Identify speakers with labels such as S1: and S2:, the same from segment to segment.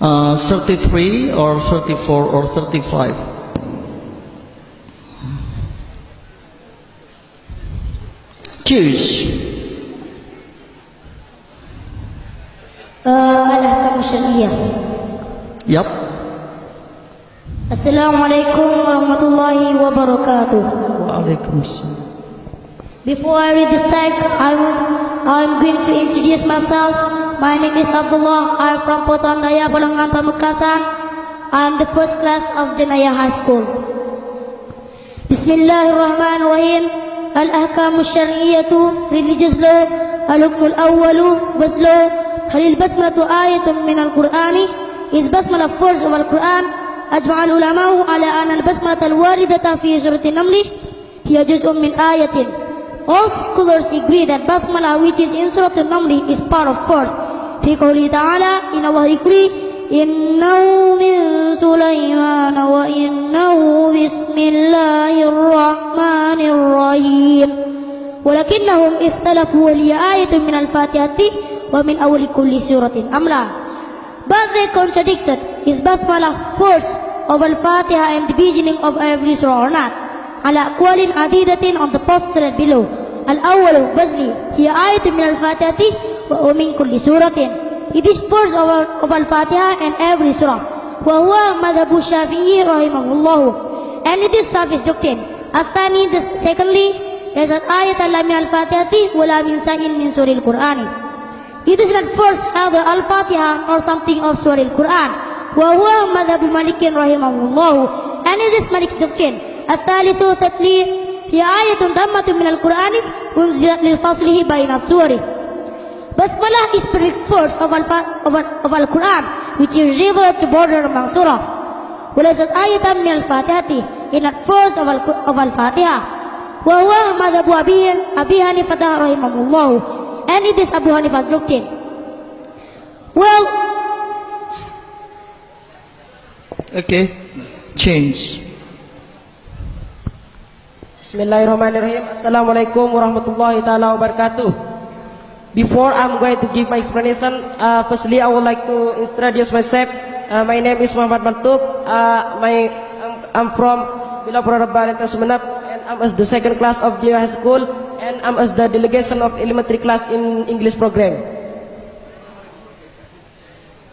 S1: 33 or 34 or 35? Choose.
S2: Al-Ahkam Syariah.
S1: Yep.
S2: Assalamualaikum warahmatullahi wabarakatuh.
S1: Waalaikumsalam.
S2: Before I read this text, I'm going to introduce myself. My name is Abdullah. I'm from Poton Raya, Balongan, Pamekasan. I'm the first class of Janaya High School. Bismillahirrahmanirrahim. Al-Ahkamu Syar'iyyatu, Religious Law. Al-Hukmul Awwalu, Bas Law. Halil Basmalatu ayatun min al-Qur'ani. Is Basmala first of al-Qur'an? Ajma'al ulama'u ala anna al-Basmalata al-waridata fi surati Namli hiya juz'un min ayatin. All scholars agree that Basmala, which is in Surah An-Naml, is part of verse. Fi qawli ta'ala, in our decree, innahu min Sulaiman wa innahu bismillahirrahmanirrahim. Walakinnahum ikhtalafu wa liya ayatun min al-Fatihati wa min awli kulli suratin amla. But they contradicted, is Basmala first of al-Fatiha and the beginning of every surah or not? Ala aqwalin adidatin on the postulate below. Al-awwalu basli hiya ayatun min al-Fatihati wa min kulli suratin. It is first of al-Fatiha and every surah. Wa huwa madhabu Syafi'i rahimahullahu. And it is Shafi'i's doctrine. Athani, secondly, is an ayat la min al-Fatihati wa la min sa'in min suril Qur'ani. It is not first either al-Fatiha or something of surah al-Quran. Wa huwa madhabu Malikin rahimahullahu. And it is Malik's doctrine. At-thalithu tatlih hiya ayatun dammatun min al-Qur'ani unzilat lil faslihi baina surah. Basmalah is the first of al-Quran, which is revealed to border among surah. Walasat ayatan min al-Fatihati, in not first of al-Fatiha. Wa huwa madhabu Abi Hanifah rahimahullahu, and it is Abu Hanifah's doctrine. Well,
S1: Okay. Change.
S3: Bismillahirrahmanirrahim. Assalamualaikum warahmatullahi ta'ala wabarakatuh. Before I'm going to give my explanation, firstly I would like to introduce myself. My name is Muhammad Maltuk. I'm from Bilapura Rabban and Sumenep, and I'm as the second class of the high school, and I'm as the delegation of elementary class in English program.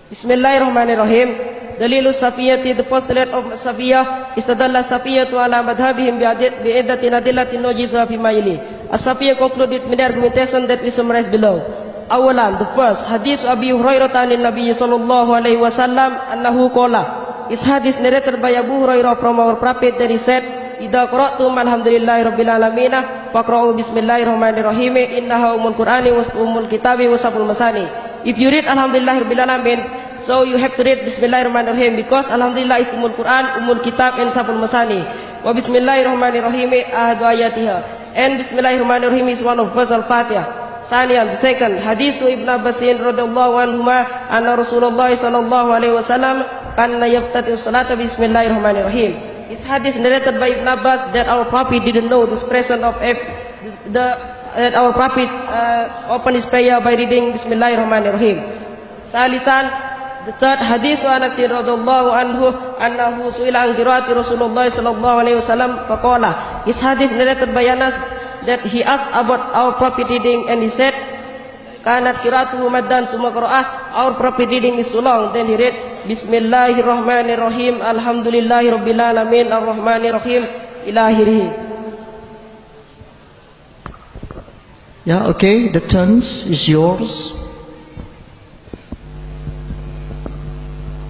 S3: Bismillahirrahmanirrahim. Dalilu Safiyati, the postulate of Safiyah, istadalla Safiyatu ala madhabihim bi'iddatin adillatin nujizuha fi mayli. As-Safiyah concluded with the argumentation that we summarize below. Awalan, the first, hadith Abi Hurairah anil Nabi sallallahu alaihi wasallam annahu qala. Is hadith narrated by Abu Hurairah from our prophet that he said, idza qara'tum alhamdulillahi rabbil alamin faqra'u bismillahirrahmanirrahim innaha umul qur'ani wa umul kitabi wa sabul masani. If you read alhamdulillahi rabbil alamin, so you have to read Bismillahirrahmanirrahim, because Alhamdulillah is Umul Quran, Umul Kitab and Sabul Masani. Wa Bismillahirrahmanirrahim ahadu ayatiha. And Bismillahirrahmanirrahim is one of verse Al-Fatiha. Saniyan, the second, Hadithu Ibn Abbasin radhiyallahu anhuma anna Rasulullah sallallahu alaihi wasallam kana yaftatihu salata Bismillahirrahmanirrahim. This hadith narrated by Ibn Abbas that our Prophet didn't know the expression of that our Prophet opened his prayer by reading Bismillahirrahmanirrahim. Salisan, the third hadith wa Anas radhiyallahu anhu annahu su'ila an qiraati Rasulullah sallallahu alaihi wasallam faqala. This hadith narrated by Anas that he asked about our Prophet reading, and he said, kanat qiraatuhu maddan summa qira'ah, our Prophet reading is so long, then he read Bismillahirrahmanirrahim alhamdulillahi rabbil alamin arrahmanirrahim ila akhirih.
S1: Yeah, okay, the turns is yours.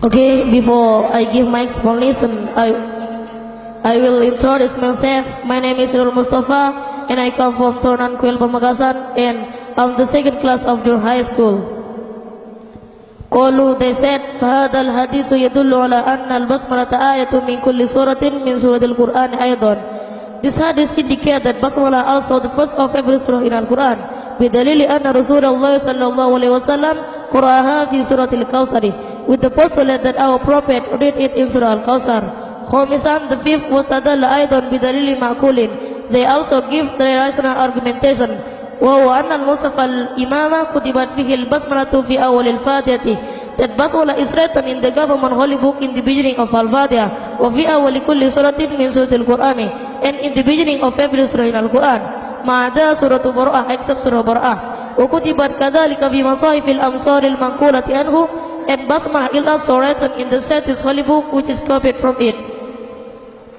S2: okay, before I give my explanation, I will introduce myself. My name is Nurul Mustafa, and I come from Tornan Kuil Pamekasan, and I'm the second class of your high school. Qalu, they said, فَهَذَا الْحَدِيثُ يَدُلُّ عَلَىٰ أَنَّ الْبَسْمَلَةَ آيَةٌ مِنْ كُلِّ سُورَةٍ مِنْ سُورَةِ الْقُرْآنِ أَيْضًا. This hadith indicates that Basmala also the first of every surah in Al-Quran. بِدَلِيلِ أَنَّ رَسُولَ اللَّهِ صَلَّى اللَّهُ عَلَيْهِ وَسَلَّمَ قَرَأَهَا فِي سُورَةِ الْكَوْثَرِ, with the postulate that our Prophet read it in Surah Al-Kawthar. Khomisan, the fifth, was tadalla aydan bidalili ma'kulin. They also give the rational argumentation. وهو أن المصحف الإمامة كتبت فيه البسملة في أول الفاتحة. that basmala is written in the government holy book in the beginning of Al-Fatiha, wa fi awwali kulli suratin min suratil Qur'ani, and in the beginning of every surah in Al-Quran, ma'ada suratul Bara'ah, except surah Bara'ah. Wa kutibat kadhalika fi masahifil amsaril manqulati anhu, and basmalah is also written in the said holy book which is copied from it.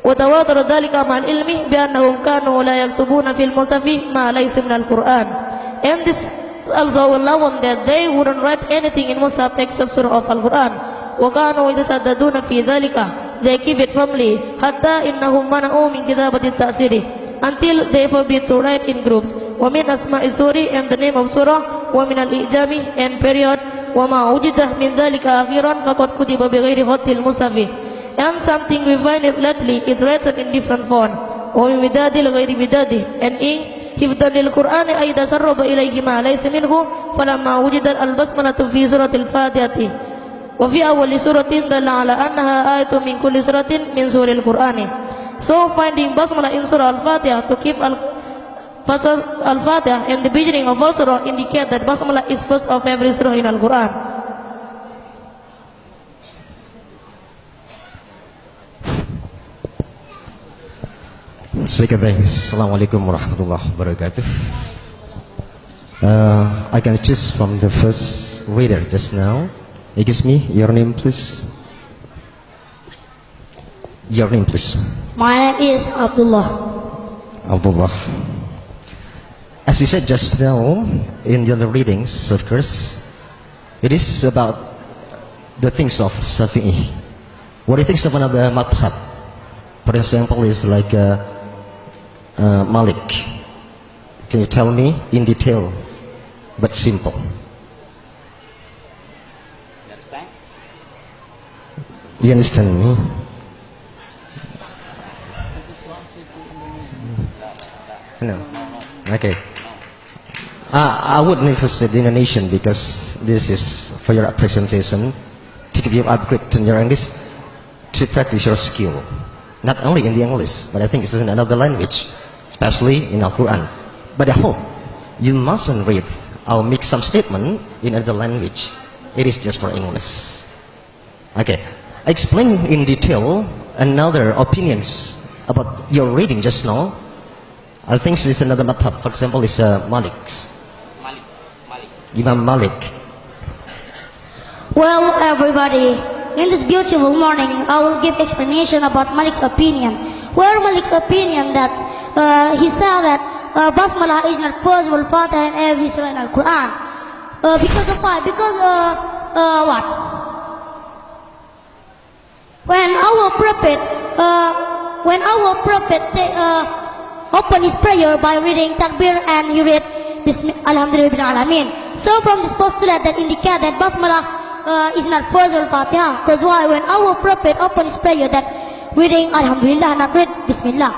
S2: Wa tawadara dhalika ma'al ilmi bi annahum kanu la yaktubuna fil musafi ma laysa min al-Quran. And this also allowed that they wouldn't write anything in Mus'haf except surah of Al-Quran. وَكَانُوا يَتَسَدَّدُونَ فِي ذَلِكَ, they keep it firmly, حَتَّى إِنَّهُمْ مَنَعُوا مِنْ كِتَابَةِ التَّأْثِيرِ, until they forbid to write in groups. وَمِنْ أَسْمَاءِ السُّورِ, and the name of surah, وَمِنَ الْإِعْجَامِ, and period, وَمَا وُجِدَ مِنْ ذَلِكَ أَخِيرًا فَقَدْ كُتِبَ بِغَيْرِ خَطِّ الْمُصْحَفِ, and something we find it lately, it's written in different font, وَمِدَادِ الْغَيْرِ مِدَادِ, and ink, حفظا للقرآن أيضا سرب إليه ما ليس منه فلما وجد البسملة في سورة الفاتحة وفي أول سورة دل على أنها آية من كل سورة من سور القرآن. So finding basmala in Surah Al-Fatiha to keep Al-Fatiha and the beginning of all surah indicate that basmala is first of every surah in Al-Quran.
S4: Assalamualaikum warahmatullahi wabarakatuh. I can choose from the first reader just now. Excuse me, your name please. Your name please.
S2: My name is Abdullah.
S4: Abdullah. As you said just now in the other readings, of course, it is about the things of Shafi'i. What he thinks of another madhab. For example, is like Malik. Can you tell me in detail, but simple? You understand me? No. Okay. I would never say Indonesian because this is for your presentation to give you upgrade in your English to practice your skill. Not only in the English, but I think it's in another language, especially in Al-Quran. But I hope you mustn't read or make some statement in another language. It is just for English. Okay. Explain in detail another opinions about your reading just now. I think this is another madhab. For example, it's Malik's. Imam Malik.
S2: Well, everybody, in this beautiful morning, I will give explanation about Malik's opinion. Where Malik's opinion that he said that basmala is not possible Fatiha in every surah in Al-Quran. Because of why? Because what? When our prophet open his prayer by reading takbir and he read Alhamdulillah Alamin. So from this postulate that indicate that basmala is not possible Fatiha. Because why? When our prophet open his prayer that reading Alhamdulillah, not read Bismillah.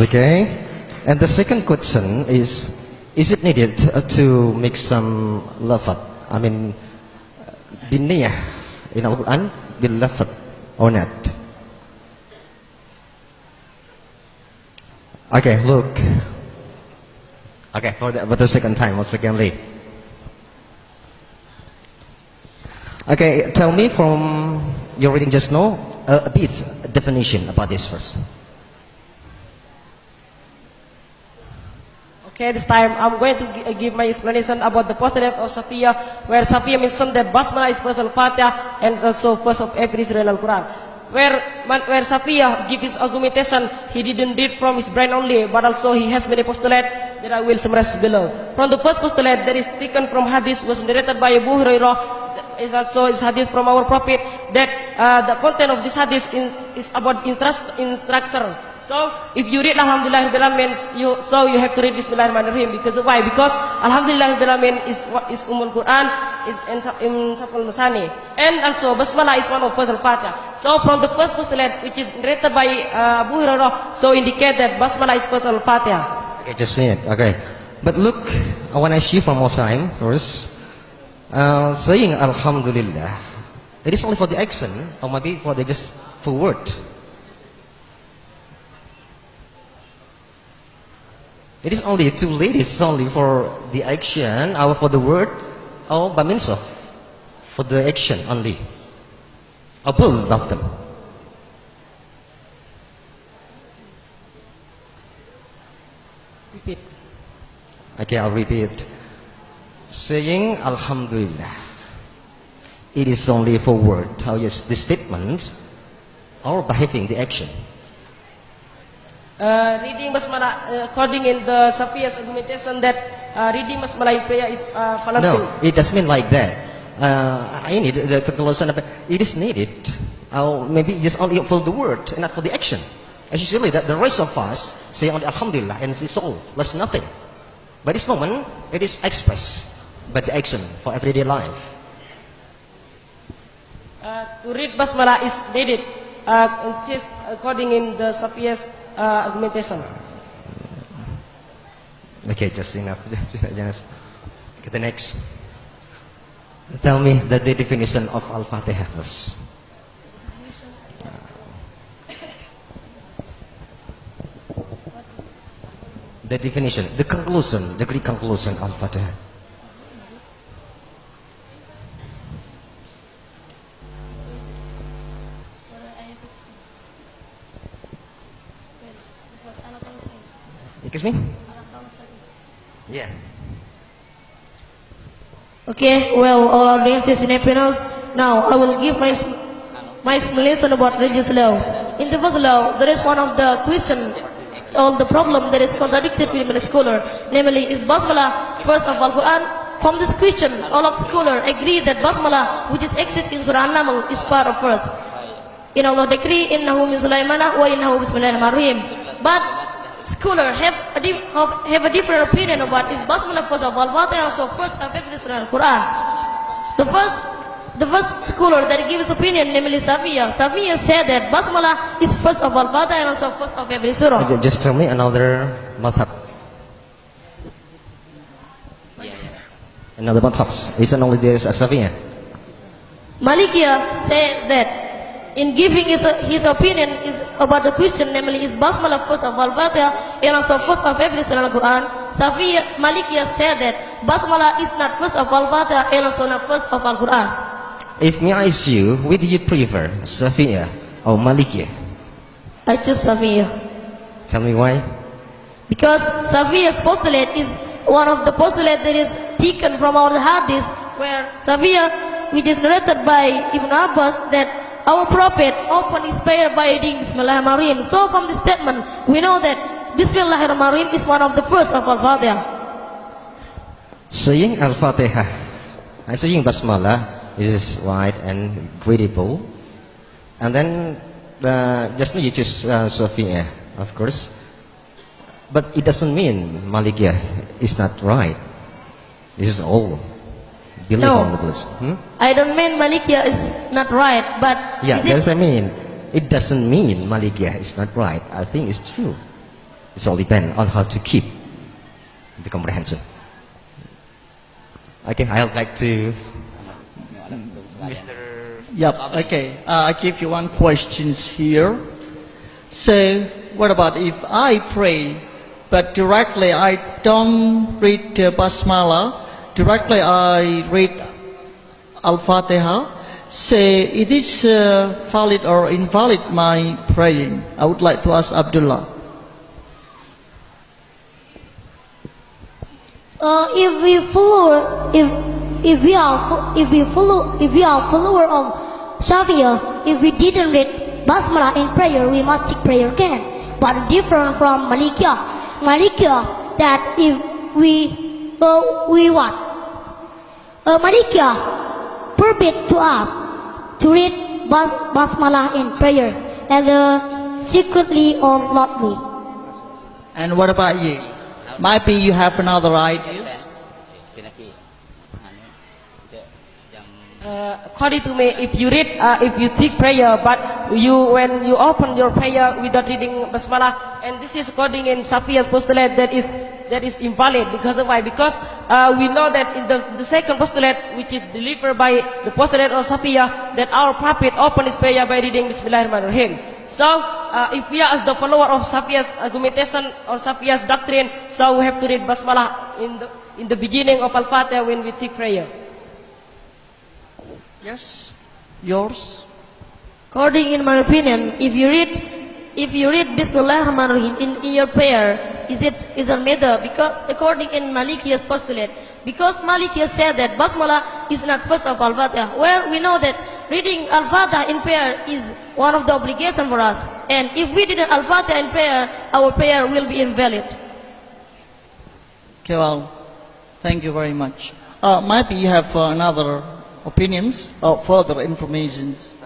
S4: Okay. And the second question is it needed to make some lafat? I mean, biniyah in Al-Quran, bil lafat or not? Okay, look. Okay, for the second time, once again, Lee. Okay, tell me from your reading just now a bit definition about this verse.
S3: Okay, this time I'm going to give my explanation about the postulate of Safiya, where Safiya mentioned that basmala is first al-Fatiha and also first of every surah in Al-Quran. Where Safiya gives his argumentation, he didn't read from his brain only, but also he has many postulates that I will summarize below. From the first postulate that is taken from hadith was narrated by Abu Hurairah, is also is hadith from our Prophet, that the content of this hadith is about instruction. So if you read Alhamdulillah Rabbil Alamin, you have to read Bismillahirrahmanirrahim. Because why? Because Alhamdulillah Rabbil Alamin is Quran, is in Safal Masani, and also Basmalah is one of first al-Fatiha. So from the first postulate, which is narrated by Abu Hurairah, so indicate that Basmalah is first al-Fatiha.
S4: Okay, just say it. Okay, but look, I want to ask you one more time first. Saying Alhamdulillah, it is only for the action, or maybe for the just for word. It is only to lead. It's only for the action, or for the word, or by means of, for the action only, or both of them.
S3: Repeat.
S4: Okay, I'll repeat. Saying Alhamdulillah, it is only for word, or yes, the statement, or by having the action.
S3: Reading basmalah according in the Safiya's argumentation that reading basmalah in prayer is
S4: No, it doesn't mean like that. I need the conclusion of it. It is needed. Maybe just only for the word and not for the action. As usually that the rest of us say only Alhamdulillah and it's all, less nothing. But this moment, it is expressed by the action for everyday life.
S3: To read basmalah is needed. Insist according in the Safiya's argumentation.
S4: Okay, just enough. Just get the next. Tell me the definition of Al-Fatiha verse. The definition, the conclusion, the Greek conclusion of Al-Fatiha. Excuse me? Yeah.
S5: Okay, well, all our audiences in Epinos. Now, I will give my explanation about religious law. In the first law, there is one of the question, or the problem that is contradicted between a scholar, namely, is Basmalah first of Al-Quran? From this question, all of scholars agree that Basmalah, which is exists in Surah An-Naml, is part of first. In Allah decree, innahu min Sulaimana wa innahu bismillahirrahmanirrahim. But scholars have a different opinion about is Basmalah first of Al-Fatiha, also first of every Surah Al-Quran. The first scholar that gives opinion, namely Safiya said that Basmalah is first of Al-Fatiha and also first of every surah.
S4: Just tell me another madhab. Another madhabs. Isn't only there is a Safiya.
S5: Malikiya said that in giving his opinion is about the question, namely is Basmalah first of Al-Fatiha and also first of every surah Al-Quran. Malikiya said that Basmalah is not first of Al-Fatiha and also not first of Al-Quran.
S4: If me ask you, which do you prefer, Safiya or Malikiya?
S5: I choose Safiya.
S4: Tell me why.
S5: Because Safiya's postulate is one of the postulates that is taken from our hadith, where Safiya, which is narrated by Ibn Abbas, that our Prophet opened his prayer by reading Bismillahirrahmanirrahim. So from this statement, we know that Bismillahirrahmanirrahim is one of the first of Al-Fatiha.
S4: Saying Al-Fatiha and saying Basmalah is right and credible. And then just you choose Safiya, of course. But it doesn't mean Malikiyah is not right. This is all belief on the beliefs.
S5: I don't mean Malikiyah is not right, but
S4: Yeah,
S5: is it,
S4: that's what I mean. It doesn't mean Malikiyah is not right. I think it's true. It's all depend on how to keep the comprehension. Okay, I'd like to Mr.
S1: Yep, okay. I give you one question here. So, what about if I pray, but directly I don't read Basmala, directly I read Al-Fatiha, say it is valid or invalid my praying? I would like to ask Abdullah.
S2: If we are follower of Shafi'ah, if we didn't read Basmalah in prayer, we must take prayer again. But different from Malikiyah, that if we what? Malikiyah forbid to us to read Basmalah in prayer, either secretly or loudly.
S1: And what about you? Maybe you have another ideas?
S3: According to me, if you read, if you take prayer, but when you open your prayer without reading Basmalah, and this is according in Safiya's postulate that is invalid. Because of why? Because we know that in the second postulate, which is delivered by the postulate of Safiya, that our Prophet opened his prayer by reading Bismillahirrahmanirrahim. So if we are as the follower of Safia's argumentation or Safia's doctrine, so we have to read basmalah in the beginning of Al-Fatiha when we take prayer.
S1: Yes, yours.
S5: According in my opinion, if you read Bismillahirrahmanirrahim in your prayer, is a matter because according in Malikiya's postulate, because Malikiya said that basmalah is not first of Al-Fatiha. Well, we know that reading Al-Fatiha in prayer is one of the obligation for us, and if we did Al-Fatiha in prayer, our prayer will be invalid.
S1: Okay, well, thank you very much. Maybe you have another opinions or further informations.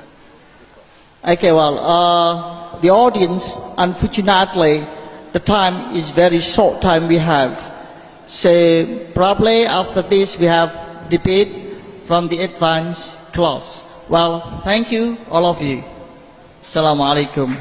S1: Okay, well, the audience, unfortunately, the time is very short time we have. So probably after this we have debate from the advanced class. Well, thank you all of you. Assalamu alaikum.